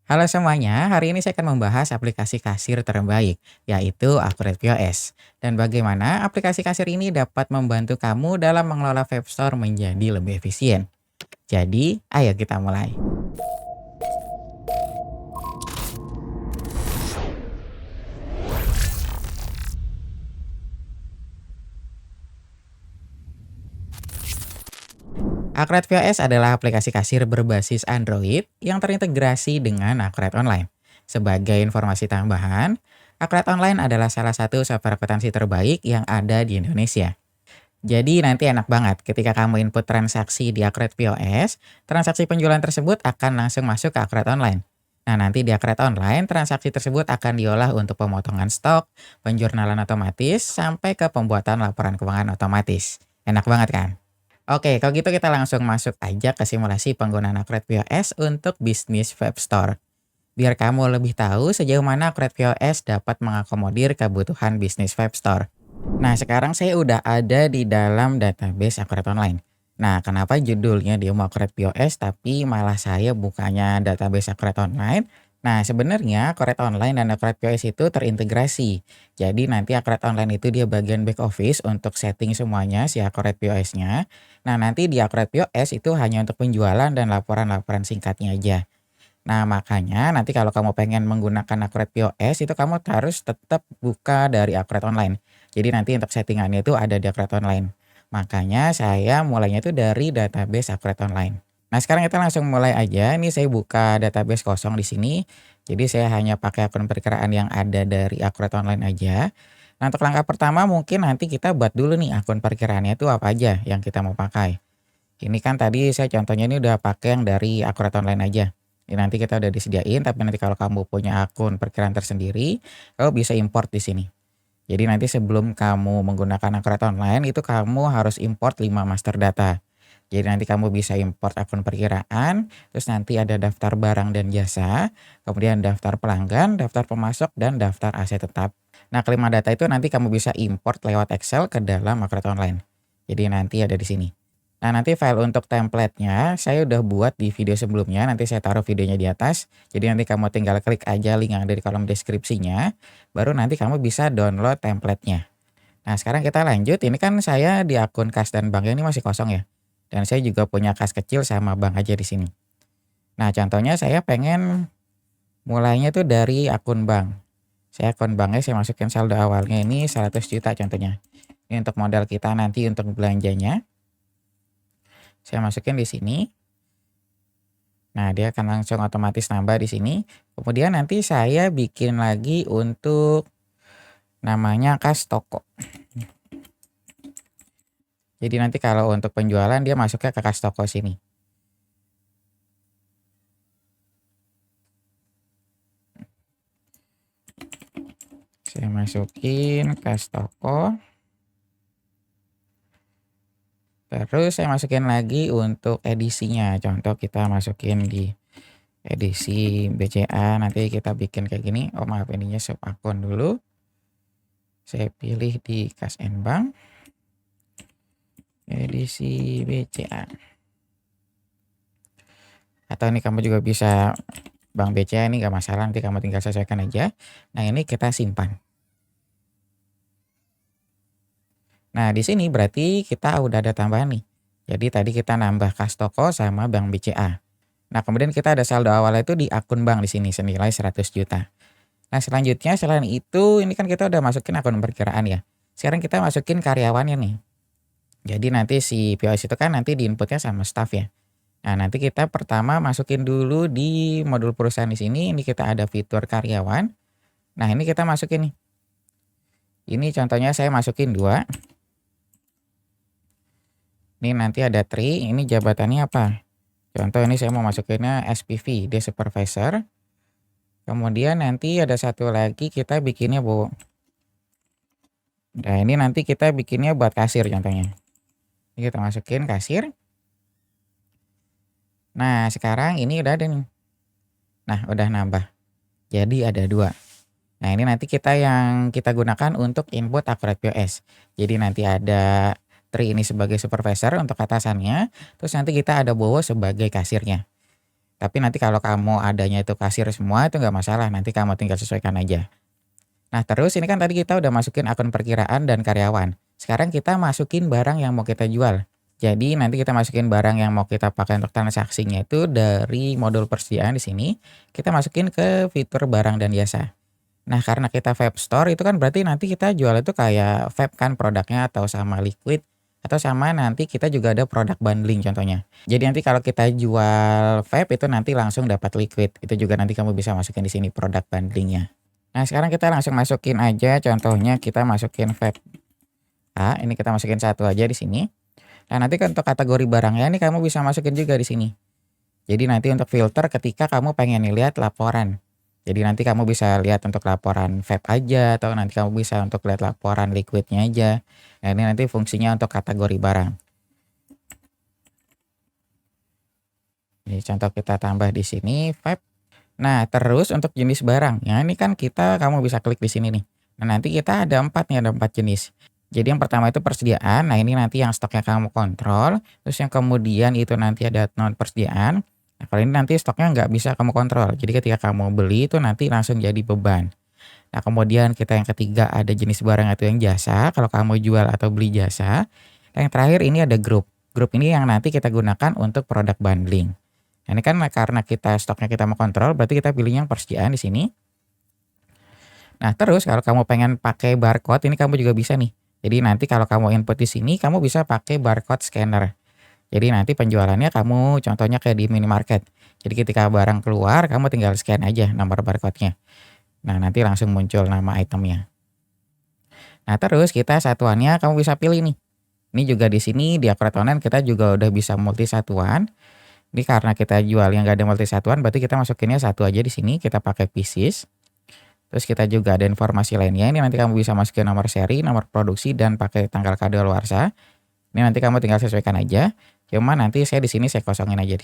Halo semuanya, hari ini saya akan membahas aplikasi kasir terbaik, yaitu Accurate POS. Dan bagaimana aplikasi kasir ini dapat membantu kamu dalam mengelola web store menjadi lebih efisien. Jadi, ayo kita mulai. Accurate POS adalah aplikasi kasir berbasis Android yang terintegrasi dengan Accurate Online. Sebagai informasi tambahan, Accurate Online adalah salah satu software akuntansi terbaik yang ada di Indonesia. Jadi nanti enak banget ketika kamu input transaksi di Accurate POS, transaksi penjualan tersebut akan langsung masuk ke Accurate Online. Nah nanti di Accurate Online, transaksi tersebut akan diolah untuk pemotongan stok, penjurnalan otomatis, sampai ke pembuatan laporan keuangan otomatis. Enak banget kan? Oke, kalau gitu kita langsung masuk aja ke simulasi penggunaan Accurate POS untuk bisnis web store. Biar kamu lebih tahu sejauh mana Accurate POS dapat mengakomodir kebutuhan bisnis web store. Nah, sekarang saya udah ada di dalam database Accurate Online. Nah, kenapa judulnya dia mau Accurate POS tapi malah saya bukanya database Accurate Online? Nah, sebenarnya Accurate Online dan Accurate POS itu terintegrasi. Jadi nanti Accurate Online itu dia bagian back office untuk setting semuanya si Accurate POS-nya. Nah, nanti di Accurate POS itu hanya untuk penjualan dan laporan-laporan singkatnya aja. Nah, makanya nanti kalau kamu pengen menggunakan Accurate POS itu kamu harus tetap buka dari Accurate Online. Jadi nanti untuk settingannya itu ada di Accurate Online. Makanya saya mulainya itu dari database Accurate Online. Nah, sekarang kita langsung mulai aja. Ini saya buka database kosong di sini. Jadi saya hanya pakai akun perkiraan yang ada dari Accurate Online aja. Nah, untuk langkah pertama mungkin nanti kita buat dulu nih akun perkiraannya itu apa aja yang kita mau pakai. Ini kan tadi saya contohnya ini udah pakai yang dari Accurate Online aja. Ini nanti kita udah disediain, tapi nanti kalau kamu punya akun perkiraan tersendiri, kamu bisa import di sini. Jadi nanti sebelum kamu menggunakan Accurate Online, itu kamu harus import 5 master data. Jadi nanti kamu bisa import akun perkiraan, terus nanti ada daftar barang dan jasa, kemudian daftar pelanggan, daftar pemasok, dan daftar aset tetap. Nah, kelima data itu nanti kamu bisa import lewat Excel ke dalam Accurate Online. Jadi nanti ada di sini. Nah, nanti file untuk template-nya saya udah buat di video sebelumnya, nanti saya taruh videonya di atas. Jadi nanti kamu tinggal klik aja link yang ada di kolom deskripsinya, baru nanti kamu bisa download template-nya. Nah, sekarang kita lanjut, ini kan saya di akun kas dan banknya ini masih kosong ya. Dan saya juga punya kas kecil sama bank aja di sini. Nah, contohnya saya pengen mulainya tuh dari akun bank. Saya akun banknya saya masukin saldo awalnya ini 100 juta contohnya. Ini untuk modal kita nanti untuk belanjanya. Saya masukin di sini. Nah, dia akan langsung otomatis nambah di sini. Kemudian nanti saya bikin lagi untuk namanya kas toko. Jadi nanti kalau untuk penjualan dia masuknya ke kas toko sini. Saya masukin kas toko. Terus saya masukin lagi untuk edisinya. Contoh kita masukin di edisi BCA. Nanti kita bikin kayak gini. Oh maaf, ininya sub akun dulu. Saya pilih di kas and bank. Edisi BCA. Atau ini kamu juga bisa bank BCA, ini nggak masalah, nanti kamu tinggal sesuaikan aja. Nah, ini kita simpan. Nah, di sini berarti kita udah ada tambahan nih. Jadi tadi kita nambah kas toko sama bank BCA. Nah, kemudian kita ada saldo awalnya itu di akun bank di sini senilai 100 juta. Nah, selanjutnya selain itu ini kan kita udah masukin akun perkiraan ya. Sekarang kita masukin karyawannya nih. Jadi nanti si POS itu kan nanti diinputnya sama staff ya. Nah, nanti kita pertama masukin dulu di modul perusahaan di sini. Ini kita ada fitur karyawan. Nah, ini kita masukin nih. Ini contohnya saya masukin 2. Ini nanti ada tri, ini jabatannya apa? Contoh ini saya mau masukinnya SPV, dia supervisor. Kemudian nanti ada satu lagi kita bikinnya Bu. Nah, ini nanti kita bikinnya buat kasir contohnya. Ini kita masukin kasir. Nah, sekarang ini udah ada nih. Nah, udah nambah. Jadi ada 2. Nah, ini nanti yang kita gunakan untuk input Accurate POS. Jadi nanti ada Tri ini sebagai supervisor untuk atasannya, terus nanti kita ada Bowo sebagai kasirnya. Tapi nanti kalau kamu adanya itu kasir semua itu nggak masalah, nanti kamu tinggal sesuaikan aja. Nah, terus ini kan tadi kita udah masukin akun perkiraan dan karyawan. Sekarang kita masukin barang yang mau kita jual. Jadi nanti kita masukin barang yang mau kita pakai untuk transaksinya itu dari modul persediaan di sini, kita masukin ke fitur barang dan jasa. Nah, karena kita vape store itu kan berarti nanti kita jual itu kayak vape kan produknya atau sama liquid atau sama nanti kita juga ada produk bundling contohnya. Jadi nanti kalau kita jual vape itu nanti langsung dapat liquid. Itu juga nanti kamu bisa masukin di sini produk bundlingnya. Nah, sekarang kita langsung masukin aja contohnya kita masukin vape A, ini kita masukin satu aja di sini. Nah, nanti untuk kategori barangnya ini kamu bisa masukin juga di sini. Jadi nanti untuk filter ketika kamu pengen lihat laporan. Jadi nanti kamu bisa lihat untuk laporan vape aja atau nanti kamu bisa untuk lihat laporan liquidnya aja. Nah, ini nanti fungsinya untuk kategori barang. Ini contoh kita tambah di sini vape. Nah, terus untuk jenis barang. Ya, ini kan kamu bisa klik di sini nih. Nah, nanti kita ada 4 nih, ada 4 jenis. Jadi yang pertama itu persediaan. Nah, ini nanti yang stoknya kamu kontrol. Terus yang kemudian itu nanti ada non persediaan. Nah, kalau ini nanti stoknya nggak bisa kamu kontrol. Jadi ketika kamu beli itu nanti langsung jadi beban. Nah, kemudian kita yang ketiga ada jenis barang atau yang jasa. Kalau kamu jual atau beli jasa. Dan yang terakhir ini ada grup. Grup ini yang nanti kita gunakan untuk produk bundling. Nah, ini kan karena stoknya kita mau kontrol, berarti kita pilih yang persediaan di sini. Nah, terus kalau kamu pengen pakai barcode, ini kamu juga bisa nih. Jadi nanti kalau kamu input di sini, kamu bisa pakai barcode scanner. Jadi nanti penjualannya kamu contohnya kayak di minimarket. Jadi ketika barang keluar, kamu tinggal scan aja nomor barcode-nya. Nah, nanti langsung muncul nama itemnya. Nah, terus kita satuannya kamu bisa pilih nih. Ini juga di sini di Akurat Online kita juga udah bisa multi satuan. Ini karena kita jual yang nggak ada multi satuan, berarti kita masukinnya satu aja di sini, kita pakai pieces. Terus kita juga ada informasi lainnya, ini nanti kamu bisa masukin nomor seri, nomor produksi, dan pakai tanggal kadaluarsa. Ini nanti kamu tinggal sesuaikan aja, cuma nanti saya kosongin aja.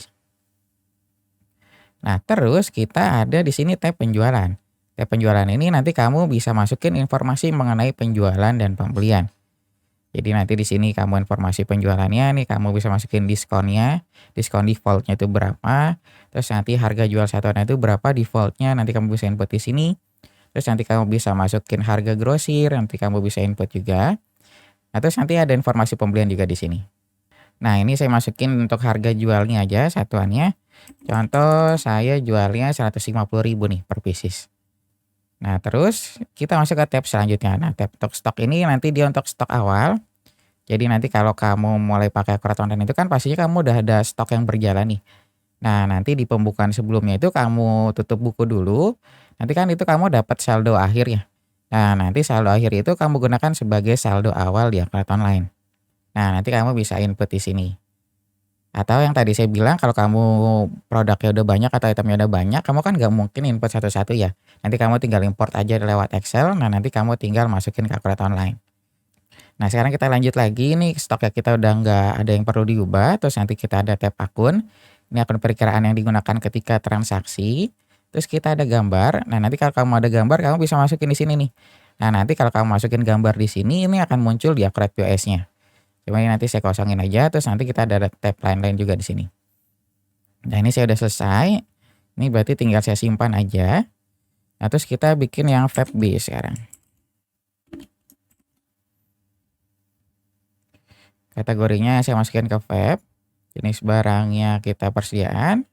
Nah, terus kita ada di sini tab penjualan. Tab penjualan ini nanti kamu bisa masukin informasi mengenai penjualan dan pembelian. Jadi nanti di sini kamu informasi penjualannya nih kamu bisa masukin diskonnya, diskon defaultnya itu berapa, terus nanti harga jual satuan itu berapa defaultnya nanti kamu bisa input di sini. Terus nanti kamu bisa masukin harga grosir, nanti kamu bisa input juga. Nah, terus nanti ada informasi pembelian juga di sini. Nah, ini saya masukin untuk harga jualnya aja satuannya. Contoh saya jualnya 150.000 nih per pieces. Nah, terus kita masuk ke tab selanjutnya. Nah, tab untuk stok ini nanti dia untuk stok awal. Jadi nanti kalau kamu mulai pakai Akurat Online itu kan pastinya kamu udah ada stok yang berjalan nih. Nah, nanti di pembukaan sebelumnya itu kamu tutup buku dulu. Nanti kan itu kamu dapat saldo akhir ya. Nah, nanti saldo akhir itu kamu gunakan sebagai saldo awal di Akurat Online. Nah, nanti kamu bisa input di sini. Atau yang tadi saya bilang kalau kamu produknya udah banyak atau itemnya udah banyak, kamu kan nggak mungkin input satu-satu ya. Nanti kamu tinggal import aja lewat Excel, nah nanti kamu tinggal masukin ke Akurat Online. Nah, sekarang kita lanjut lagi nih, stoknya kita udah nggak ada yang perlu diubah, terus nanti kita ada tab akun. Ini akun perkiraan yang digunakan ketika transaksi. Terus kita ada gambar. Nah, nanti kalau kamu ada gambar, kamu bisa masukin di sini nih. Nah, nanti kalau kamu masukin gambar di sini, ini akan muncul di Akurat POS-nya. Cuma ini nanti saya kosongin aja, terus nanti kita ada tab lain-lain juga di sini. Nah, ini saya udah selesai. Ini berarti tinggal saya simpan aja. Nah, terus kita bikin yang vape B sekarang. Kategorinya saya masukin ke vape. Jenis barangnya kita persediaan.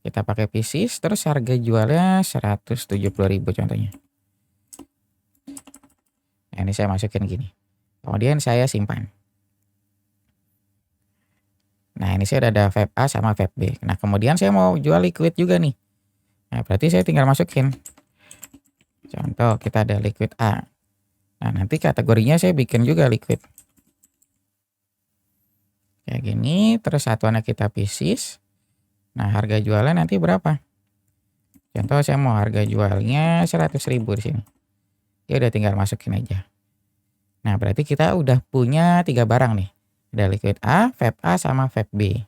Kita pakai pieces, terus harga jualnya 170.000 contohnya. Nah, ini saya masukin gini. Kemudian saya simpan. Nah, ini saya udah ada vape A sama vape B. Nah, kemudian saya mau jual liquid juga nih. Nah, berarti saya tinggal masukin. Contoh kita ada liquid A. Nah, nanti kategorinya saya bikin juga liquid. Kayak gini, terus satuannya kita pieces. Nah, harga jualnya nanti berapa? Contoh saya mau harga jualnya 100.000 di sini. Ya udah tinggal masukin aja. Nah, berarti kita udah punya 3 barang nih. Ada liquid A, vape A, sama vape B.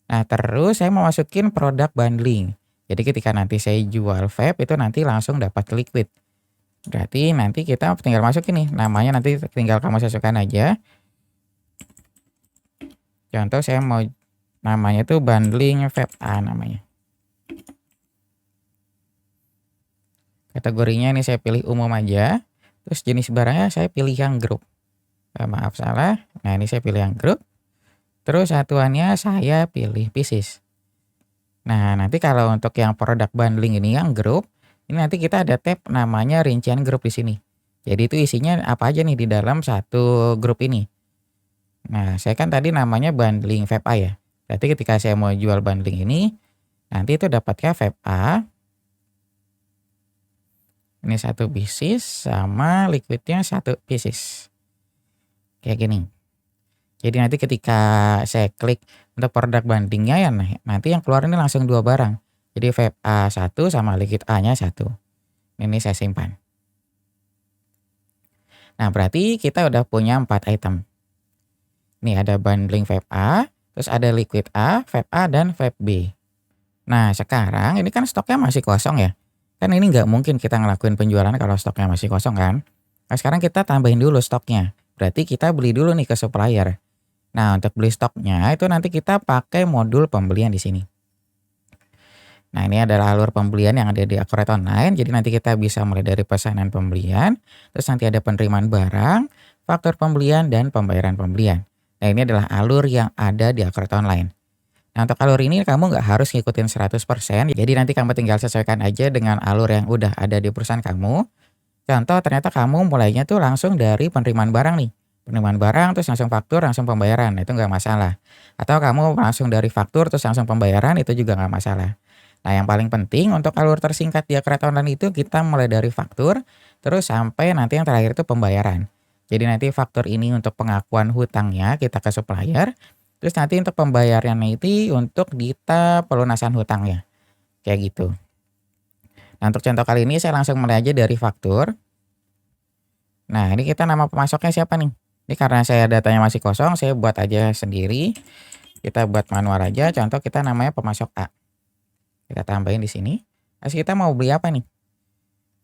Nah, terus saya mau masukin produk bundling. Jadi ketika nanti saya jual vape itu nanti langsung dapat liquid. Berarti nanti kita tinggal masukin nih. Namanya nanti tinggal kamu sesuaikan aja. Contoh saya mau namanya tuh bundling vape A namanya. Kategorinya ini saya pilih umum aja. Terus jenis barangnya saya pilih yang grup. Maaf salah. Nah, ini saya pilih yang grup. Terus satuannya saya pilih pieces. Nah, nanti kalau untuk yang produk bundling ini yang grup, ini nanti kita ada tab namanya rincian grup di sini. Jadi itu isinya apa aja nih di dalam satu grup ini. Nah, saya kan tadi namanya bundling vape A ya. Berarti ketika saya mau jual bundling ini, nanti itu dapatnya vape A. Ini 1 pieces sama liquidnya 1 pieces. Kayak gini. Jadi nanti ketika saya klik untuk produk bandingnya ya nanti yang keluar ini langsung 2 barang. Jadi vape A1 sama liquid A-nya 1. Ini saya simpan. Nah, berarti kita udah punya 4 item. Nih ada bundling vape A, terus ada liquid A, vape A, dan vape B. Nah, sekarang ini kan stoknya masih kosong ya. Kan ini nggak mungkin kita ngelakuin penjualan kalau stoknya masih kosong kan. Nah, sekarang kita tambahin dulu stoknya. Berarti kita beli dulu nih ke supplier. Nah, untuk beli stoknya itu nanti kita pakai modul pembelian di sini. Nah, ini adalah alur pembelian yang ada di Accurate Online. Jadi nanti kita bisa mulai dari pesanan pembelian, terus nanti ada penerimaan barang, faktur pembelian, dan pembayaran pembelian. Nah, ini adalah alur yang ada di Accurate Online. Nah, untuk alur ini kamu nggak harus ngikutin 100%. Jadi nanti kamu tinggal sesuaikan aja dengan alur yang udah ada di perusahaan kamu. Contoh ternyata kamu mulainya tuh langsung dari penerimaan barang nih. Penerimaan barang terus langsung faktur, langsung pembayaran. Itu nggak masalah. Atau kamu langsung dari faktur terus langsung pembayaran, itu juga nggak masalah. Nah, yang paling penting untuk alur tersingkat di Accurate Online itu kita mulai dari faktur, terus sampai nanti yang terakhir itu pembayaran. Jadi nanti faktur ini untuk pengakuan hutangnya kita ke supplier, terus nanti untuk pembayarannya itu untuk kita pelunasan hutangnya. Kayak gitu. Nah, untuk contoh kali ini saya langsung mulai aja dari faktur. Nah, ini kita nama pemasoknya siapa nih? Ini karena saya datanya masih kosong, saya buat aja sendiri. Kita buat manual aja, contoh kita namanya pemasok A. Kita tambahin di sini. Terus kita mau beli apa nih?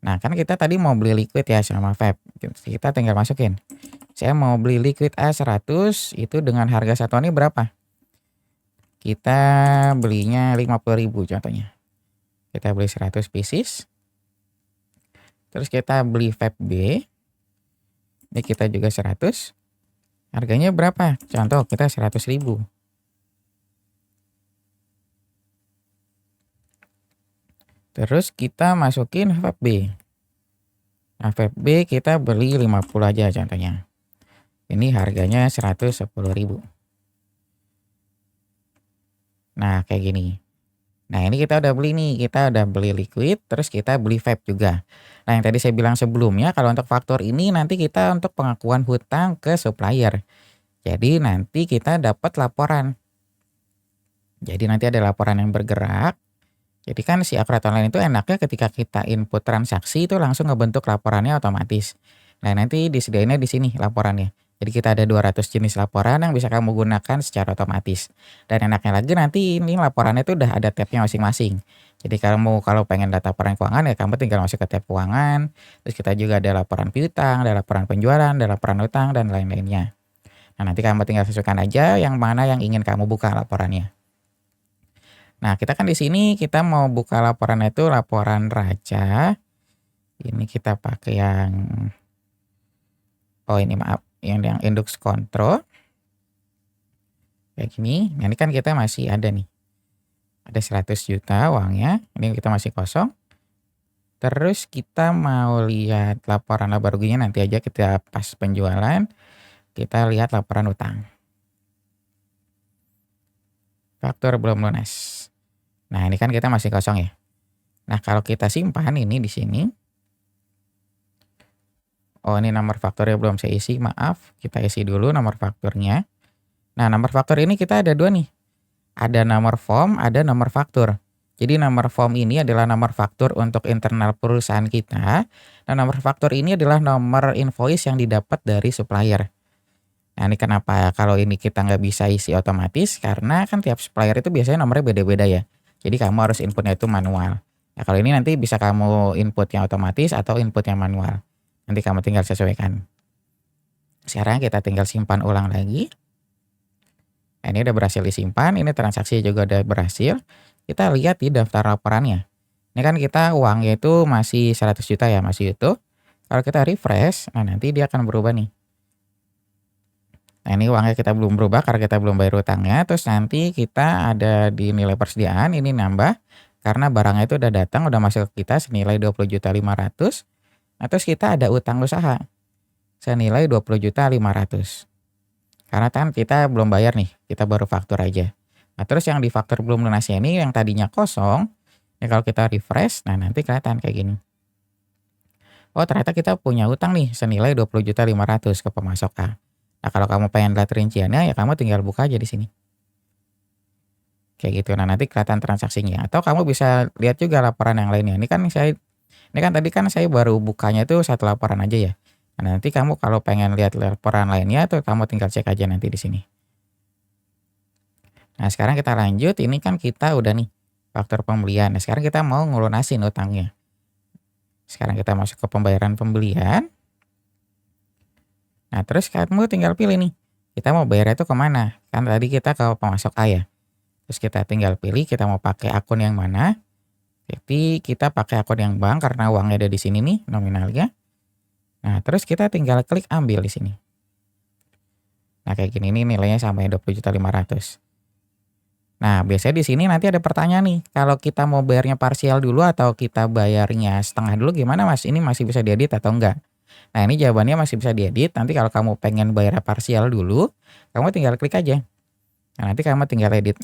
Nah, kan kita tadi mau beli liquid ya sama vape. Kita tinggal masukin. Saya mau beli liquid A100 itu dengan harga satuannya berapa? Kita belinya 50.000 contohnya. Kita beli 100 pieces. Terus kita beli vape B. Ini kita juga 100. Harganya berapa? Contoh kita 100.000. Terus kita masukin vape B. Nah, vape B kita beli 50 aja contohnya. Ini harganya 110.000. Nah, kayak gini. Nah, ini kita udah beli nih, kita udah beli liquid, terus kita beli vape juga. Nah, yang tadi saya bilang sebelumnya kalau untuk faktur ini nanti kita untuk pengakuan hutang ke supplier. Jadi nanti kita dapat laporan. Jadi nanti ada laporan yang bergerak. Jadi kan si Accurate Online itu enaknya ketika kita input transaksi itu langsung ngebentuk laporannya otomatis. Nah, nanti disediainnya di sini laporannya. Jadi kita ada 200 jenis laporan yang bisa kamu gunakan secara otomatis. Dan enaknya lagi nanti ini laporannya itu udah ada tabnya masing-masing. Jadi kamu kalau pengen data laporan keuangan ya kamu tinggal masuk ke tab keuangan. Terus kita juga ada laporan piutang, ada laporan penjualan, ada laporan utang, dan lain-lainnya. Nah, nanti kamu tinggal sesuaikan aja yang mana yang ingin kamu buka laporannya. Nah, kita kan di sini kita mau buka laporannya itu laporan raja. Ini kita pakai yang ini maaf, yang indeks kontrol. Kayak gini. Nah, ini kan kita masih ada nih. Ada 100 juta uangnya. Ini kita masih kosong. Terus kita mau lihat laporan laba ruginya nanti aja kita pas penjualan. Kita lihat laporan utang. Faktur belum lunas. Nah, ini kan kita masih kosong ya. Nah, kalau kita simpan ini di sini. Oh, ini nomor fakturnya belum saya isi, maaf. Kita isi dulu nomor fakturnya. Nah, nomor faktur ini kita ada 2 nih. Ada nomor form, ada nomor faktur. Jadi nomor form ini adalah nomor faktur untuk internal perusahaan kita. Dan nomor faktur ini adalah nomor invoice yang didapat dari supplier. Nah, ini kenapa kalau ini kita nggak bisa isi otomatis, karena kan tiap supplier itu biasanya nomornya beda-beda ya. Jadi kamu harus inputnya itu manual. Nah, kalau ini nanti bisa kamu input yang otomatis atau input yang manual. Nanti kamu tinggal sesuaikan. Sekarang kita tinggal simpan ulang lagi. Nah, ini udah berhasil disimpan, ini transaksi juga udah berhasil. Kita lihat di daftar laporannya. Ini kan kita uangnya itu masih 100 juta ya, masih utuh. Kalau kita refresh, nah nanti dia akan berubah nih. Nah ini uangnya kita belum berubah karena kita belum bayar utangnya, terus nanti kita ada di nilai persediaan ini nambah, karena barangnya itu udah datang, udah masuk ke kita senilai 20.500.000. Nah terus kita ada utang usaha senilai 20.500.000. Karena kan kita belum bayar nih, kita baru faktur aja. Nah terus yang di faktur belum lunasnya ini yang tadinya kosong, ya kalau kita refresh, nah nanti kelihatan kayak gini. Oh ternyata kita punya utang nih senilai 20.500.000 ke pemasok A. Nah kalau kamu pengen lihat rinciannya ya kamu tinggal buka aja di sini. Kayak gitu. Nah nanti kelihatan transaksinya. Atau kamu bisa lihat juga laporan yang lainnya. Ini kan tadi kan saya baru bukanya tuh satu laporan aja ya. Nah nanti kamu kalau pengen lihat laporan lainnya tuh kamu tinggal cek aja nanti di sini. Nah sekarang kita lanjut. Ini kan kita udah nih faktur pembelian. Nah sekarang kita mau ngelunasin utangnya. Sekarang kita masuk ke pembayaran pembelian. Nah terus kamu tinggal pilih nih, kita mau bayarnya itu kemana? Kan tadi kita ke pemasok A ya. Terus kita tinggal pilih kita mau pakai akun yang mana. Jadi kita pakai akun yang bank karena uangnya ada di sini nih nominalnya. Nah terus kita tinggal klik ambil di sini. Nah kayak gini nih nilainya sampai 20.500.000. Nah biasanya di sini nanti ada pertanyaan nih, kalau kita mau bayarnya parsial dulu atau kita bayarnya setengah dulu gimana Mas? Ini masih bisa diedit atau enggak? Nah ini jawabannya masih bisa diedit, nanti kalau kamu pengen bayar parsial dulu, kamu tinggal klik aja. Nah nanti kamu tinggal edit.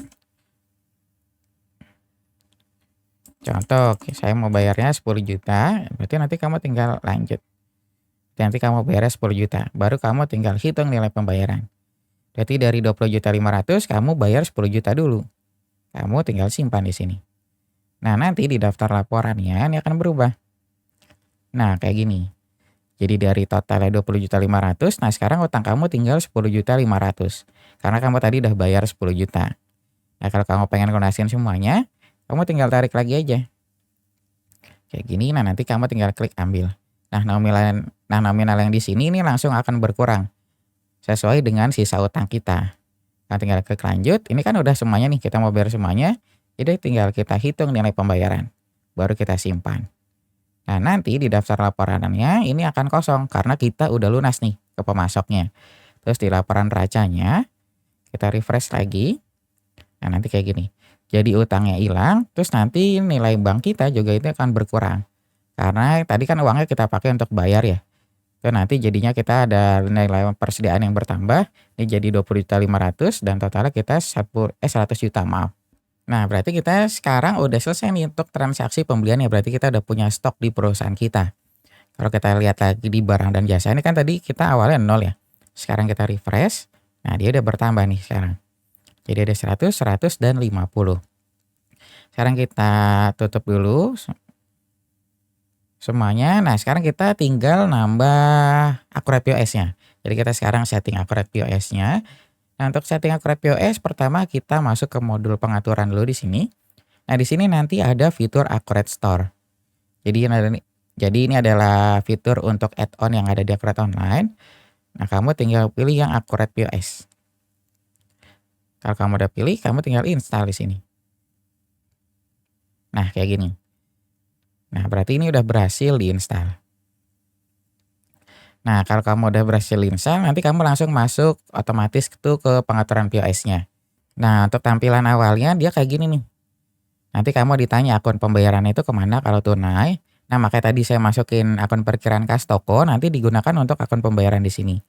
Contoh, saya mau bayarnya 10 juta, berarti nanti kamu tinggal lanjut. Nanti kamu bayarnya 10 juta, baru kamu tinggal hitung nilai pembayaran. Berarti dari 20.500.000 kamu bayar 10 juta dulu. Kamu tinggal simpan di sini. Nah nanti di daftar laporannya ini akan berubah. Nah kayak gini. Jadi dari totalnya 20.500.000, nah sekarang utang kamu tinggal 10.500.000. Karena kamu tadi udah bayar 10 juta. Nah kalau kamu pengen lunasin semuanya, kamu tinggal tarik lagi aja. Kayak gini, nah nanti kamu tinggal klik ambil. Nah nominal yang di sini ini langsung akan berkurang. Sesuai dengan sisa utang kita. Nah tinggal klik lanjut, ini kan udah semuanya nih, kita mau bayar semuanya. Jadi tinggal kita hitung nilai pembayaran. Baru kita simpan. Nah nanti di daftar laporannya ini akan kosong karena kita udah lunas nih ke pemasoknya. Terus di laporan neracanya kita refresh lagi. Nah nanti kayak gini. Jadi utangnya hilang, terus nanti nilai bank kita juga itu akan berkurang. Karena tadi kan uangnya kita pakai untuk bayar ya. Itu nanti jadinya kita ada nilai persediaan yang bertambah. Ini jadi 20.500.000 dan totalnya kita 100 juta maaf. Nah, berarti kita sekarang udah selesai nih untuk transaksi pembelian ya. Berarti kita udah punya stok di perusahaan kita. Kalau kita lihat lagi di barang dan jasa ini kan tadi kita awalnya 0 ya. Sekarang kita refresh. Nah, dia udah bertambah nih sekarang. Jadi ada 100, 100, dan 50. Sekarang kita tutup dulu semuanya. Nah, sekarang kita tinggal nambah akurat POS-nya. Jadi kita sekarang setting akurat POS-nya. Nah, untuk setting akurat POS, pertama kita masuk ke modul pengaturan dulu di sini. Nah, di sini nanti ada fitur Accurate Store. Jadi ini adalah fitur untuk add-on yang ada di Accurate Online. Nah, kamu tinggal pilih yang Accurate POS. Kalau kamu udah pilih, kamu tinggal install di sini. Nah, kayak gini. Nah, berarti ini udah berhasil diinstal. Nah, kalau kamu udah berhasil install, nanti kamu langsung masuk otomatis tuh ke pengaturan POS-nya. Nah, untuk tampilan awalnya dia kayak gini nih. Nanti kamu ditanya akun pembayaran itu kemana kalau tunai. Nah, makanya tadi saya masukin akun perkiraan kas toko, nanti digunakan untuk akun pembayaran di sini.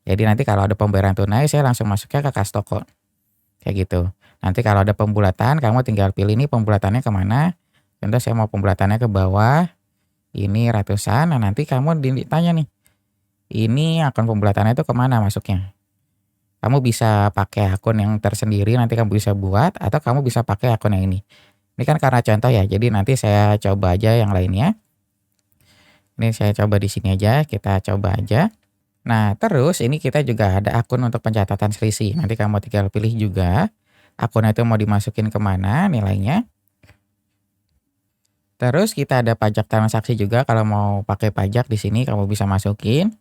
Jadi nanti kalau ada pembayaran tunai, saya langsung masuknya ke kas toko. Kayak gitu. Nanti kalau ada pembulatan, kamu tinggal pilih nih pembulatannya kemana. Contoh saya mau pembulatannya ke bawah. Ini ratusan, nah nanti kamu ditanya nih. Ini akun pembulatannya itu kemana masuknya. Kamu bisa pakai akun yang tersendiri, nanti kamu bisa buat, atau kamu bisa pakai akun yang ini. Ini kan karena contoh ya, jadi nanti saya coba aja yang lainnya. Ini saya coba di sini aja, kita coba aja. Nah terus ini kita juga ada akun untuk pencatatan selisih. Nanti kamu tinggal pilih juga, akunnya itu mau dimasukin kemana nilainya. Terus kita ada pajak transaksi juga, kalau mau pakai pajak di sini kamu bisa masukin.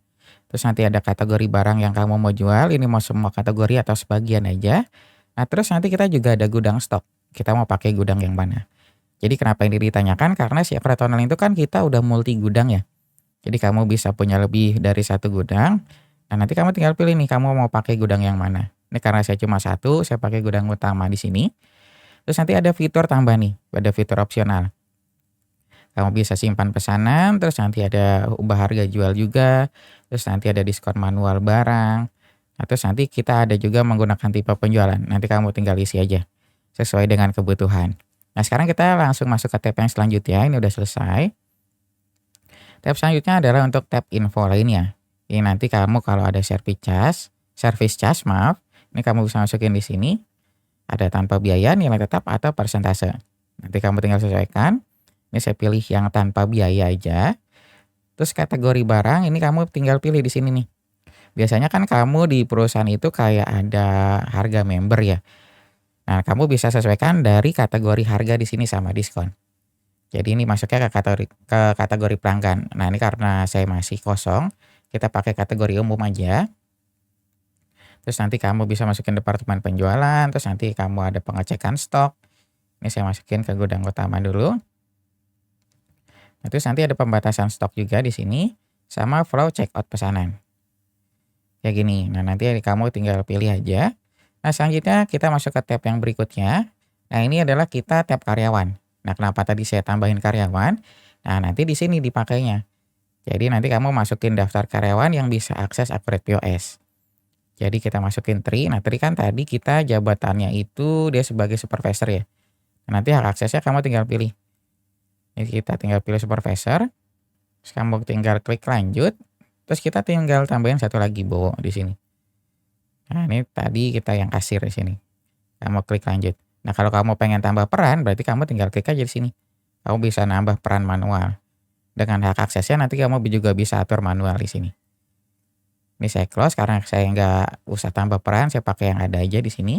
Terus nanti ada kategori barang yang kamu mau jual, ini mau semua kategori atau sebagian aja. Nah terus nanti kita juga ada gudang stok, kita mau pakai gudang yang mana. Jadi kenapa ini ditanyakan? Karena si Akurat Online itu kan kita udah multi gudang ya. Jadi kamu bisa punya lebih dari satu gudang. Nah, nanti kamu tinggal pilih nih kamu mau pakai gudang yang mana. Ini karena saya cuma satu, saya pakai gudang utama di sini. Terus nanti ada fitur tambah nih, ada fitur opsional. Kamu bisa simpan pesanan, terus nanti ada ubah harga jual juga, terus nanti ada diskon manual barang. Nah, terus nanti kita ada juga menggunakan tipe penjualan. Nanti kamu tinggal isi aja sesuai dengan kebutuhan. Nah, sekarang kita langsung masuk ke tab yang selanjutnya. Ini udah selesai. Tab selanjutnya adalah untuk tab info lainnya. Ini nanti kamu kalau ada service charge maaf, ini kamu bisa masukin di sini. Ada tanpa biaya, nilai tetap atau persentase. Nanti kamu tinggal sesuaikan. Ini saya pilih yang tanpa biaya aja. Terus kategori barang ini kamu tinggal pilih di sini nih. Biasanya kan kamu di perusahaan itu kayak ada harga member ya. Nah, kamu bisa sesuaikan dari kategori harga di sini sama diskon. Jadi ini masuknya ke kategori pelanggan. Nah, ini karena saya masih kosong, kita pakai kategori umum aja. Terus nanti kamu bisa masukin departemen penjualan, terus nanti kamu ada pengecekan stok. Ini saya masukin ke gudang utama dulu. Nah, terus nanti ada pembatasan stok juga di sini sama flow checkout pesanan. Kayak gini. Nah, nanti kamu tinggal pilih aja. Nah, selanjutnya kita masuk ke tab yang berikutnya. Nah, ini adalah kita tab karyawan. Nah, kenapa tadi saya tambahin karyawan? Nah, nanti di sini dipakainya. Jadi nanti kamu masukin daftar karyawan yang bisa akses Akurat POS. Jadi kita masukin Tri. Nah, Tri kan tadi kita jabatannya itu dia sebagai supervisor ya. Nah, nanti hak aksesnya kamu tinggal pilih. Jadi kita tinggal pilih supervisor. Terus kamu tinggal klik lanjut. Terus kita tinggal tambahin satu lagi Bowo di sini. Nah, ini tadi kita yang kasir di sini. Kamu klik lanjut. Nah, kalau kamu pengen tambah peran, berarti kamu tinggal klik aja di sini. Kamu bisa nambah peran manual. Dengan hak aksesnya nanti kamu juga bisa atur manual di sini. Ini saya close karena saya nggak usah tambah peran, saya pakai yang ada aja di sini.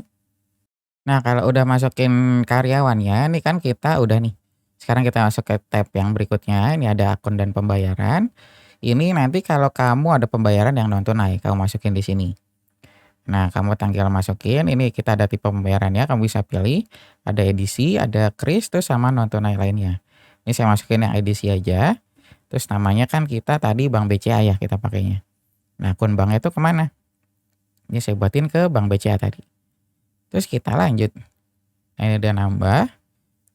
Nah, kalau udah masukin karyawannya, ini kan kita udah nih. Sekarang kita masuk ke tab yang berikutnya, ini ada akun dan pembayaran. Ini nanti kalau kamu ada pembayaran yang non tunai, kamu masukin di sini. Nah, kamu tinggal masukin, ini kita ada tipe pembayarannya, kamu bisa pilih. Ada edisi, ada kris, terus sama non tunai lainnya. Ini saya masukin yang edisi aja. Terus namanya kan kita tadi Bank BCA ya kita pakainya. Nah, akun banknya itu kemana? Ini saya buatin ke Bank BCA tadi. Terus kita lanjut. Nah, ini udah nambah.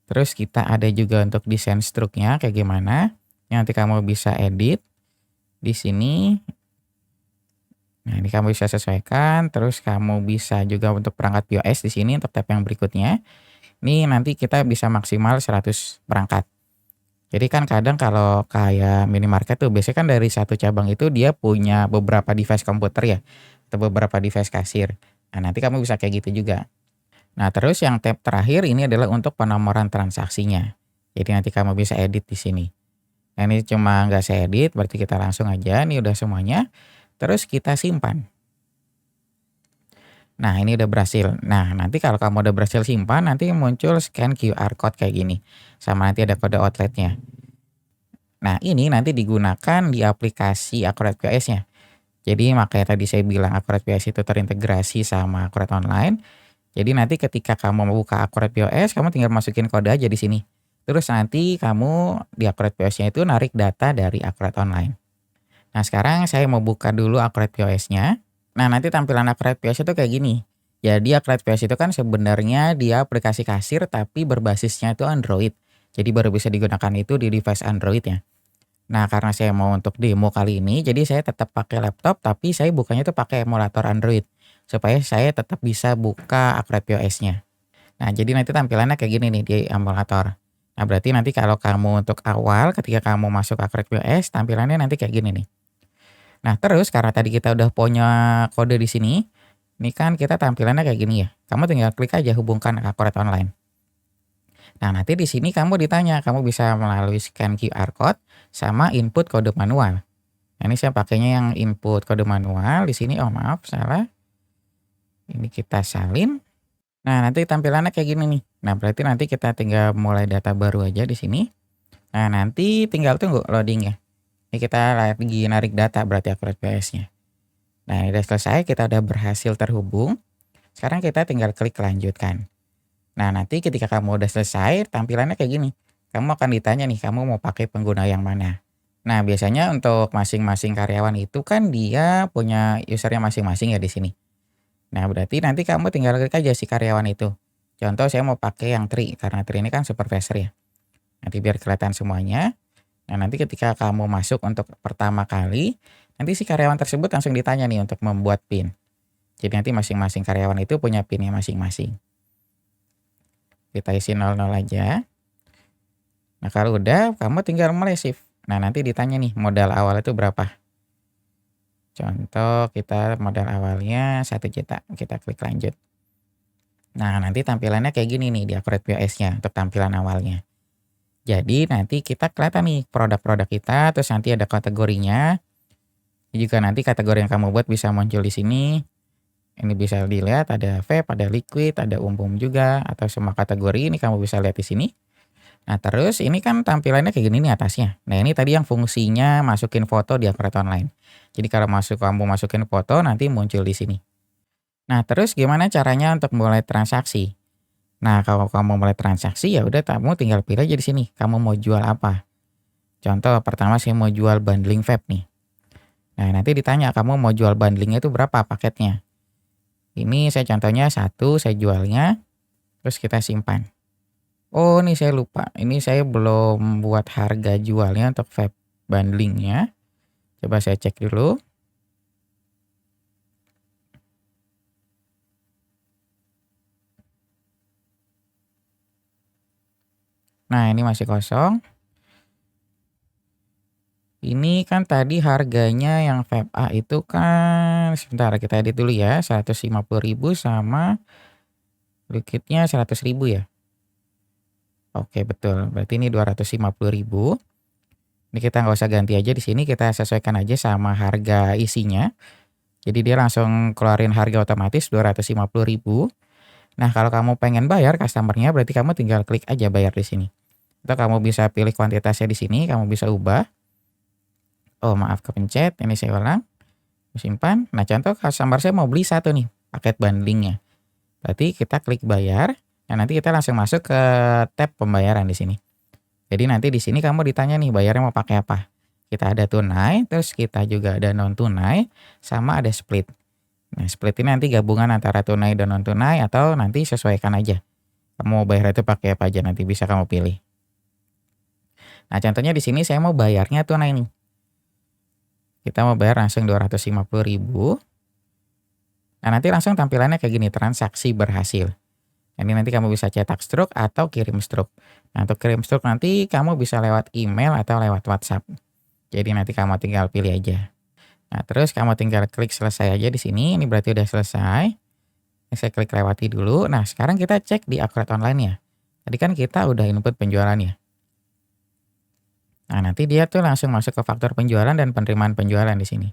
Terus kita ada juga untuk desain struknya kayak gimana. Nanti kamu bisa edit di sini. Nah, ini kamu bisa sesuaikan. Terus kamu bisa juga untuk perangkat POS di sini untuk tab yang berikutnya. Ini nanti kita bisa maksimal 100 perangkat. Jadi kan kadang kalau kayak minimarket tuh biasanya kan dari satu cabang itu dia punya beberapa device komputer ya. Atau beberapa device kasir. Nah, nanti kamu bisa kayak gitu juga. Nah, terus yang tab terakhir ini adalah untuk penomoran transaksinya. Jadi nanti kamu bisa edit di sini. Nah, ini cuma nggak saya edit, berarti kita langsung aja. Ini udah semuanya. Terus kita simpan. Nah, ini udah berhasil. Nah, nanti kalau kamu udah berhasil simpan, nanti muncul scan QR code kayak gini. Sama nanti ada kode outletnya. Nah, ini nanti digunakan di aplikasi Akurat POS-nya. Jadi makanya tadi saya bilang Akurat POS itu terintegrasi sama Akurat Online. Jadi nanti ketika kamu membuka Akurat POS, kamu tinggal masukin kode aja di sini. Terus nanti kamu di Akurat POS-nya itu narik data dari Akurat Online. Nah, sekarang saya mau buka dulu Akurat POS-nya. Nah, nanti tampilan Akurat POS itu kayak gini. Jadi Akurat POS itu kan sebenarnya dia aplikasi kasir tapi berbasisnya itu Android. Jadi baru bisa digunakan itu di device Android ya. Nah, karena saya mau untuk demo kali ini, jadi saya tetap pakai laptop tapi saya bukanya itu pakai emulator Android. Supaya saya tetap bisa buka Akurat POS-nya. Nah, jadi nanti tampilannya kayak gini nih di emulator. Nah, berarti nanti kalau kamu untuk awal ketika kamu masuk Akurat POS, tampilannya nanti kayak gini nih. Nah, terus karena tadi kita udah punya kode di sini, ini kan kita tampilannya kayak gini ya. Kamu tinggal klik aja hubungkan Akurat Online. Nah, nanti di sini kamu ditanya, kamu bisa melalui scan QR code sama input kode manual. Nah, ini saya pakainya yang input kode manual di sini. Oh, maaf, salah. Ini kita salin. Nah, nanti tampilannya kayak gini nih. Nah, berarti nanti kita tinggal mulai data baru aja di sini. Nah, nanti tinggal tunggu loading ya. Ini kita lagi narik data berarti Akurat POS-nya. Nah, udah selesai, kita udah berhasil terhubung. Sekarang kita tinggal klik lanjutkan. Nah, nanti ketika kamu udah selesai, tampilannya kayak gini. Kamu akan ditanya nih, kamu mau pakai pengguna yang mana. Nah, biasanya untuk masing-masing karyawan itu kan dia punya usernya masing-masing ya di sini. Nah, berarti nanti kamu tinggal klik aja si karyawan itu. Contoh saya mau pakai yang Tri, karena Tri ini kan supervisor ya. Nanti biar kelihatan semuanya. Nah, nanti ketika kamu masuk untuk pertama kali, nanti si karyawan tersebut langsung ditanya nih untuk membuat PIN. Jadi nanti masing-masing karyawan itu punya PIN-nya masing-masing. Kita isi 00 aja. Nah, kalau udah, kamu tinggal mulai shift. Nah, nanti ditanya nih modal awal itu berapa. Contoh kita modal awalnya 1 juta. Kita klik lanjut. Nah, nanti tampilannya kayak gini nih di Accurate POS-nya untuk tampilan awalnya. Jadi nanti kita kelihatan nih produk-produk kita, terus nanti ada kategorinya. Juga nanti kategori yang kamu buat bisa muncul di sini. Ini bisa dilihat ada vape, ada liquid, ada umum juga, atau semua kategori ini kamu bisa lihat di sini. Nah, terus ini kan tampilannya kayak gini nih atasnya. Nah, ini tadi yang fungsinya masukin foto di Accurate Online. Jadi kalau kamu masukin foto nanti muncul di sini. Nah, terus gimana caranya untuk mulai transaksi? Nah, kalau kamu mulai transaksi ya udah kamu tinggal pilih aja di sini. Kamu mau jual apa? Contoh pertama saya mau jual bundling vape nih. Nah, nanti ditanya kamu mau jual bundlingnya itu berapa paketnya? Ini saya contohnya satu, saya jualnya, terus kita simpan. Oh, ini saya lupa. Ini saya belum buat harga jualnya untuk vape bundlingnya. Coba saya cek dulu. Nah, ini masih kosong. Ini kan tadi harganya yang vape A itu kan, sebentar kita edit dulu ya, 150.000 sama liquidnya 100.000 ya. Oke, betul. Berarti ini 250.000. Ini kita nggak usah ganti aja di sini, kita sesuaikan aja sama harga isinya. Jadi dia langsung keluarin harga otomatis 250.000. Nah, kalau kamu pengen bayar customer-nya berarti kamu tinggal klik aja bayar di sini. Atau kamu bisa pilih kuantitasnya di sini, kamu bisa ubah. Oh, maaf kepencet, ini saya ulang. Simpan. Nah, contoh customer saya mau beli satu nih, paket bundlingnya. Berarti kita klik bayar. Nah, nanti kita langsung masuk ke tab pembayaran di sini. Jadi nanti di sini kamu ditanya nih bayarnya mau pakai apa. Kita ada tunai, terus kita juga ada non tunai, sama ada split. Nah, split ini nanti gabungan antara tunai dan non tunai atau nanti sesuaikan aja. Kamu mau bayar itu pakai apa aja nanti bisa kamu pilih. Nah, contohnya di sini saya mau bayarnya tunai nih. Kita mau bayar langsung 250.000. Nah, nanti langsung tampilannya kayak gini, transaksi berhasil. Ini nanti kamu bisa cetak struk atau kirim struk. Nah, untuk kirim struk nanti kamu bisa lewat email atau lewat WhatsApp. Jadi nanti kamu tinggal pilih aja. Nah, terus kamu tinggal klik selesai aja di sini. Ini berarti udah selesai. Ini saya klik lewati dulu. Nah, sekarang kita cek di Accurate Online ya. Tadi kan kita udah input penjualannya. Nah, nanti dia tuh langsung masuk ke faktur penjualan dan penerimaan penjualan di sini.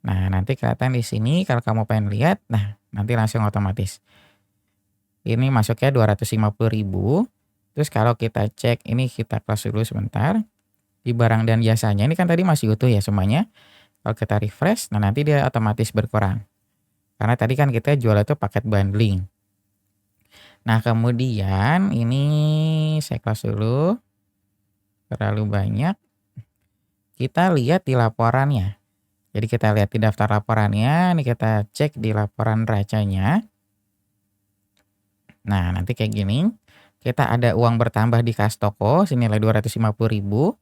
Nah, nanti kelihatan di sini kalau kamu pengen lihat, nah nanti langsung otomatis. Ini masuknya 250.000. Terus kalau kita cek, ini kita close dulu sebentar. Di barang dan jasanya, ini kan tadi masih utuh ya semuanya. Kalau kita refresh, nah nanti dia otomatis berkurang. Karena tadi kan kita jual itu paket bundling. Nah, kemudian ini saya close dulu. Terlalu banyak. Kita lihat di laporannya. Jadi kita lihat di daftar laporannya, ini kita cek di laporan racanya. Nah, nanti kayak gini. Kita ada uang bertambah di kas toko senilai 250.000.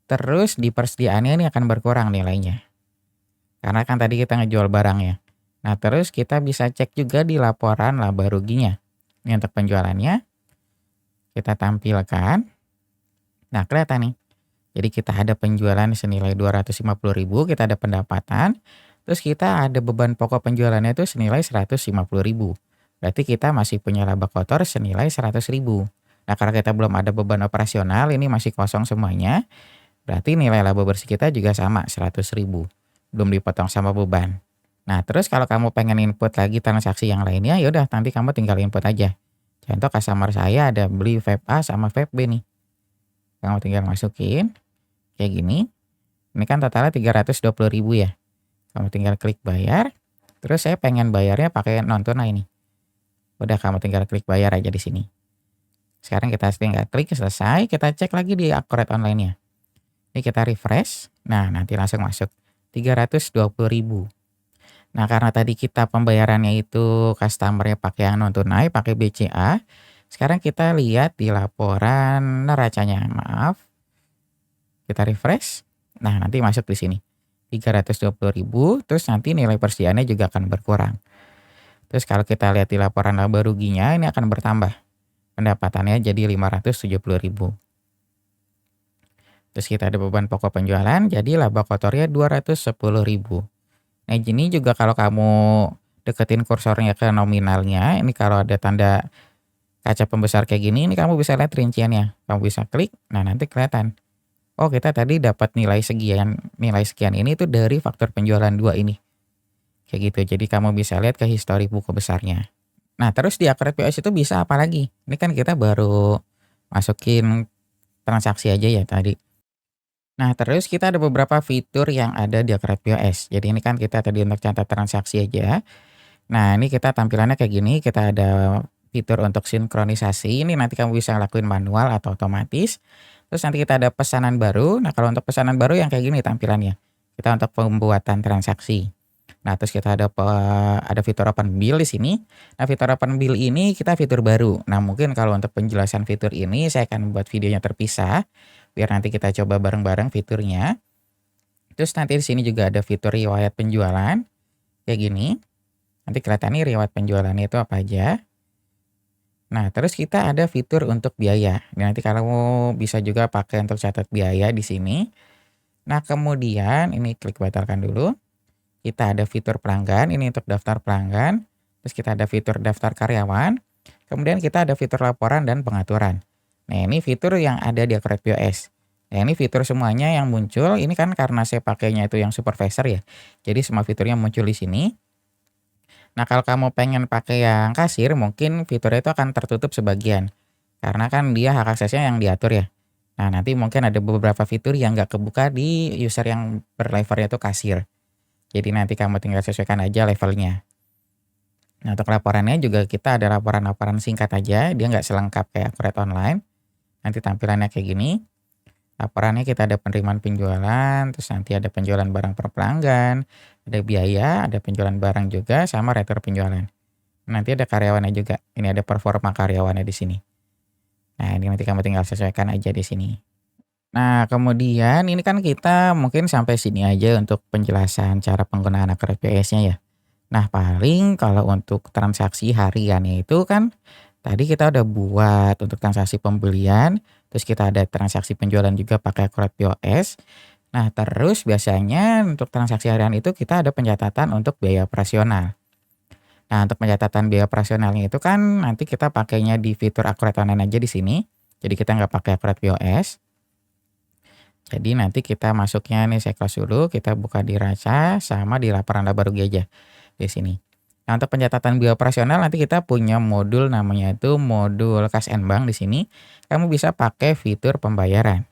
Terus di persediaannya ini akan berkurang nilainya. Karena kan tadi kita ngejual barang ya. Nah, terus kita bisa cek juga di laporan laba ruginya. Ini untuk penjualannya. Kita tampilkan. Nah, kelihatan nih. Jadi kita ada penjualan senilai 250.000, kita ada pendapatan. Terus kita ada beban pokok penjualannya itu senilai 150.000. Berarti kita masih punya laba kotor senilai 100.000. Nah, karena kita belum ada beban operasional, ini masih kosong semuanya. Berarti nilai laba bersih kita juga sama 100.000. Belum dipotong sama beban. Nah, terus kalau kamu pengen input lagi transaksi yang lainnya, ya udah nanti kamu tinggal input aja. Contoh customer saya ada beli vape A sama vape B nih. Kamu tinggal masukin kayak gini. Ini kan totalnya 320.000 ya. Kamu tinggal klik bayar. Terus saya pengen bayarnya pakai non tunai nih. Udah kamu tinggal klik bayar aja di sini. Sekarang kita tinggal klik selesai, kita cek lagi di Akuret Online-nya. Ini kita refresh, nah nanti langsung masuk 320.000. Nah karena tadi kita pembayarannya itu customer-nya pakai yang non tunai, pakai BCA, sekarang kita lihat di laporan neracanya, maaf, kita refresh, nah nanti masuk di sini, 320.000, terus nanti nilai persediaannya juga akan berkurang. Terus kalau kita lihat di laporan laba ruginya, ini akan bertambah, pendapatannya jadi 570.000. Terus kita ada beban pokok penjualan, jadi laba kotornya 210.000. Nah ini juga kalau kamu deketin kursornya ke nominalnya, ini kalau ada tanda kaca pembesar kayak gini, ini kamu bisa lihat rinciannya. Kamu bisa klik, nah nanti kelihatan. Oh kita tadi dapat nilai sekian ini tuh dari faktor penjualan 2 ini. Kayak gitu, jadi kamu bisa lihat ke histori buku besarnya. Nah terus di Akuret POS itu bisa apa lagi? Ini kan kita baru masukin transaksi aja ya tadi. Nah, terus kita ada beberapa fitur yang ada di Akuret POS. Jadi ini kan kita tadi untuk catat transaksi aja. Nah, ini kita tampilannya kayak gini, kita ada fitur untuk sinkronisasi. Ini nanti kamu bisa lakuin manual atau otomatis. Terus nanti kita ada pesanan baru. Nah, kalau untuk pesanan baru yang kayak gini tampilannya. Kita untuk pembuatan transaksi. Nah, terus kita ada fitur open bill di sini. Nah, fitur open bill ini kita fitur baru. Nah, mungkin kalau untuk penjelasan fitur ini saya akan buat videonya terpisah biar nanti kita coba bareng-bareng fiturnya. Terus nanti di sini juga ada fitur riwayat penjualan kayak gini. Nanti kelihatan nih riwayat penjualannya itu apa aja. Nah, terus kita ada fitur untuk biaya. Nanti kalau bisa juga pakai untuk catat biaya di sini. Nah, kemudian ini klik batalkan dulu. Kita ada fitur pelanggan, ini untuk daftar pelanggan. Terus kita ada fitur daftar karyawan. Kemudian kita ada fitur laporan dan pengaturan. Nah, ini fitur yang ada di Akuret POS. Nah, ini fitur semuanya yang muncul, ini kan karena saya pakainya itu yang supervisor ya. Jadi semua fiturnya muncul di sini. Nah, kalau kamu pengen pakai yang kasir, mungkin fiturnya itu akan tertutup sebagian. Karena kan dia hak aksesnya yang diatur ya. Nah, nanti mungkin ada beberapa fitur yang nggak kebuka di user yang berlevelnya itu kasir. Jadi nanti kamu tinggal sesuaikan aja levelnya. Nah, untuk laporannya juga kita ada laporan-laporan singkat aja, dia nggak selengkap kayak Akuret Online. Nanti tampilannya kayak gini. Laporannya kita ada penerimaan penjualan, terus nanti ada penjualan barang per pelanggan, ada biaya, ada penjualan barang juga, sama retur penjualan. Nanti ada karyawannya juga. Ini ada performa karyawannya di sini. Nah, ini nanti kamu tinggal sesuaikan aja di sini. Nah, kemudian ini kan kita mungkin sampai sini aja untuk penjelasan cara penggunaan Akuret POS-nya ya. Nah, paling kalau untuk transaksi hariannya itu kan tadi kita udah buat untuk transaksi pembelian, terus kita ada transaksi penjualan juga pakai Akuret POS. Nah, terus biasanya untuk transaksi harian itu kita ada pencatatan untuk biaya operasional. Nah, untuk pencatatan biaya operasionalnya itu kan nanti kita pakainya di fitur Akuret Online aja di sini. Jadi kita nggak pakai Akuret POS. Jadi nanti kita masuknya nih saya close dulu, kita buka di raca sama di laporan laba rugi aja di sini. Nah, untuk pencatatan biaya operasional nanti kita punya modul namanya itu modul Cash and Bank di sini. Kamu bisa pakai fitur pembayaran.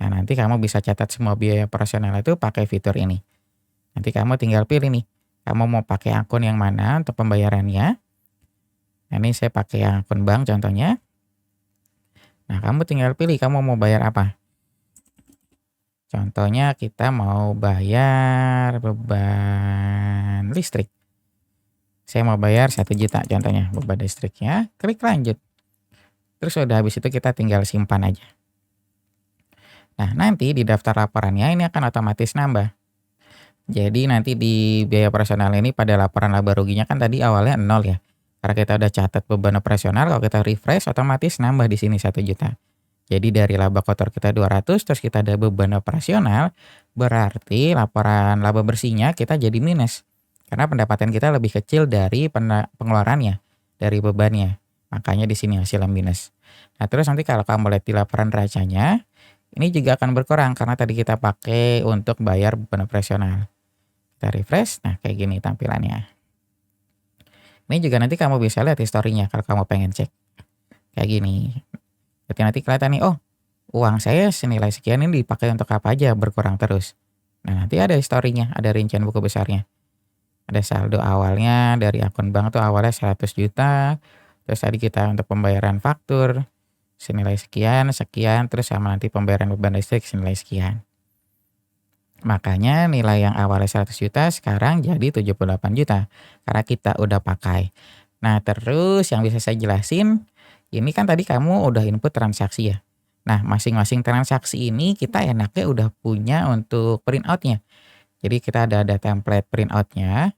Nah, nanti kamu bisa catat semua biaya operasional itu pakai fitur ini. Nanti kamu tinggal pilih nih, kamu mau pakai akun yang mana untuk pembayarannya. Nah, ini saya pakai akun bank contohnya. Nah, kamu tinggal pilih kamu mau bayar apa. Contohnya kita mau bayar beban listrik. Saya mau bayar 1 juta contohnya beban listriknya, klik lanjut. Terus udah habis itu kita tinggal simpan aja. Nah, nanti di daftar laporannya ini akan otomatis nambah. Jadi nanti di biaya operasional ini pada laporan laba ruginya kan tadi awalnya 0 ya. Karena kita udah catat beban operasional, kalau kita refresh otomatis nambah di sini 1 juta. Jadi dari laba kotor kita 200, terus kita ada beban operasional, berarti laporan laba bersihnya kita jadi minus. Karena pendapatan kita lebih kecil dari pengeluarannya, dari bebannya. Makanya di sini hasilnya minus. Nah, terus nanti kalau kamu lihat di laporan racanya, ini juga akan berkurang karena tadi kita pakai untuk bayar beban operasional. Kita refresh, nah kayak gini tampilannya. Ini juga nanti kamu bisa lihat historinya kalau kamu pengen cek. Kayak gini. Berarti nanti kelihatan nih, oh uang saya senilai sekian ini dipakai untuk apa aja, berkurang terus. Nah, nanti ada historinya, ada rincian buku besarnya. Ada saldo awalnya dari akun bank tuh awalnya 100 juta, Terus tadi kita untuk pembayaran faktur senilai sekian, sekian, terus sama nanti pembayaran beban listrik senilai sekian. Makanya nilai yang awalnya 100 juta sekarang jadi 78 juta karena kita udah pakai. Nah, terus yang bisa saya jelasin, ini kan tadi kamu udah input transaksi ya. Nah, masing-masing transaksi ini kita enaknya udah punya untuk print out-nya. Jadi kita ada template print out-nya.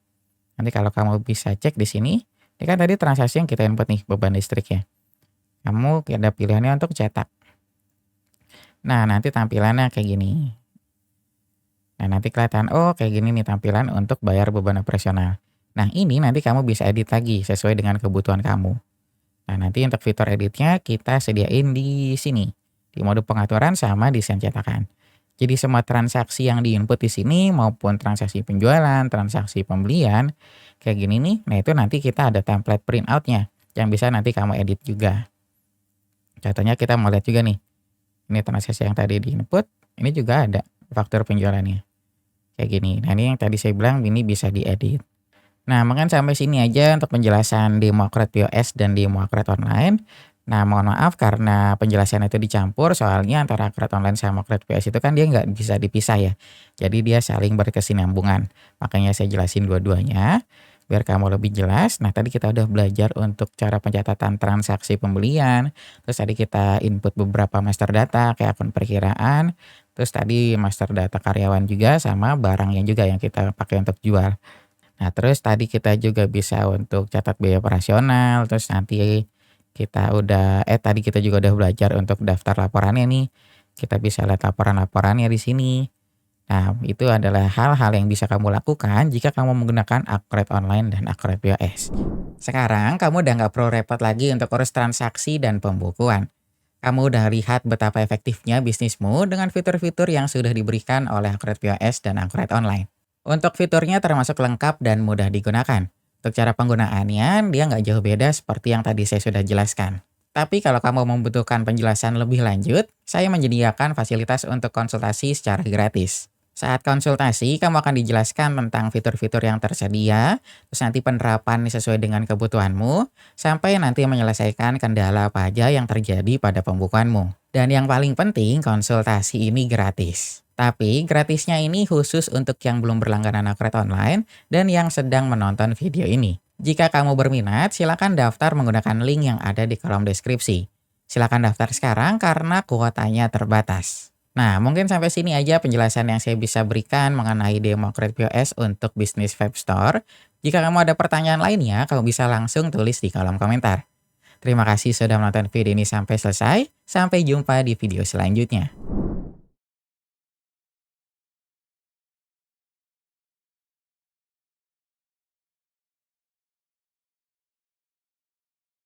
Nanti kalau kamu bisa cek di sini, ini kan tadi transaksi yang kita input nih, beban listrik ya. Kamu ada pilihannya untuk cetak. Nah, nanti tampilannya kayak gini. Nah, nanti kelihatan, oh kayak gini nih tampilan untuk bayar beban operasional. Nah, ini nanti kamu bisa edit lagi sesuai dengan kebutuhan kamu. Nah, nanti untuk fitur editnya kita sediain di sini, di mode pengaturan sama desain cetakan. Jadi semua transaksi yang diinput di sini maupun transaksi penjualan, transaksi pembelian, kayak gini nih, nah itu nanti kita ada template print out-nya yang bisa nanti kamu edit juga. Contohnya kita mau lihat juga nih, ini transaksi yang tadi diinput, ini juga ada faktur penjualannya. Kayak gini. Nah, ini yang tadi saya bilang ini bisa diedit. Nah, mungkin sampai sini aja untuk penjelasan demo Acrobat POS dan demo Acrobat Online. Nah, mohon maaf karena penjelasan itu dicampur soalnya antara Acrobat Online sama Acrobat POS itu kan dia nggak bisa dipisah ya. Jadi dia saling berkesinambungan. Makanya saya jelasin dua-duanya biar kamu lebih jelas. Nah, tadi kita udah belajar untuk cara pencatatan transaksi pembelian. Terus tadi kita input beberapa master data kayak akun perkiraan. Terus tadi master data karyawan juga sama barangnya juga yang kita pakai untuk jual. Nah, terus tadi kita juga bisa untuk catat biaya operasional, terus nanti tadi kita juga udah belajar untuk daftar laporannya nih. Kita bisa lihat laporan-laporannya di sini. Nah, itu adalah hal-hal yang bisa kamu lakukan jika kamu menggunakan Acrobat Online dan Acrobat POS. Sekarang kamu udah nggak perlu repot lagi untuk urus transaksi dan pembukuan. Kamu udah lihat betapa efektifnya bisnismu dengan fitur-fitur yang sudah diberikan oleh Acrobat POS dan Acrobat Online. Untuk fiturnya termasuk lengkap dan mudah digunakan. Untuk cara penggunaannya, dia nggak jauh beda seperti yang tadi saya sudah jelaskan. Tapi kalau kamu membutuhkan penjelasan lebih lanjut, saya menyediakan fasilitas untuk konsultasi secara gratis. Saat konsultasi, kamu akan dijelaskan tentang fitur-fitur yang tersedia, terus nanti penerapan sesuai dengan kebutuhanmu, sampai nanti menyelesaikan kendala apa aja yang terjadi pada pembukuanmu. Dan yang paling penting, konsultasi ini gratis. Tapi gratisnya ini khusus untuk yang belum berlangganan Acrobat Online dan yang sedang menonton video ini. Jika kamu berminat, silakan daftar menggunakan link yang ada di kolom deskripsi. Silakan daftar sekarang karena kuotanya terbatas. Nah, mungkin sampai sini aja penjelasan yang saya bisa berikan mengenai demo Acrobat POS untuk bisnis web store. Jika kamu ada pertanyaan lainnya, kamu bisa langsung tulis di kolom komentar. Terima kasih sudah menonton video ini sampai selesai. Sampai jumpa di video selanjutnya.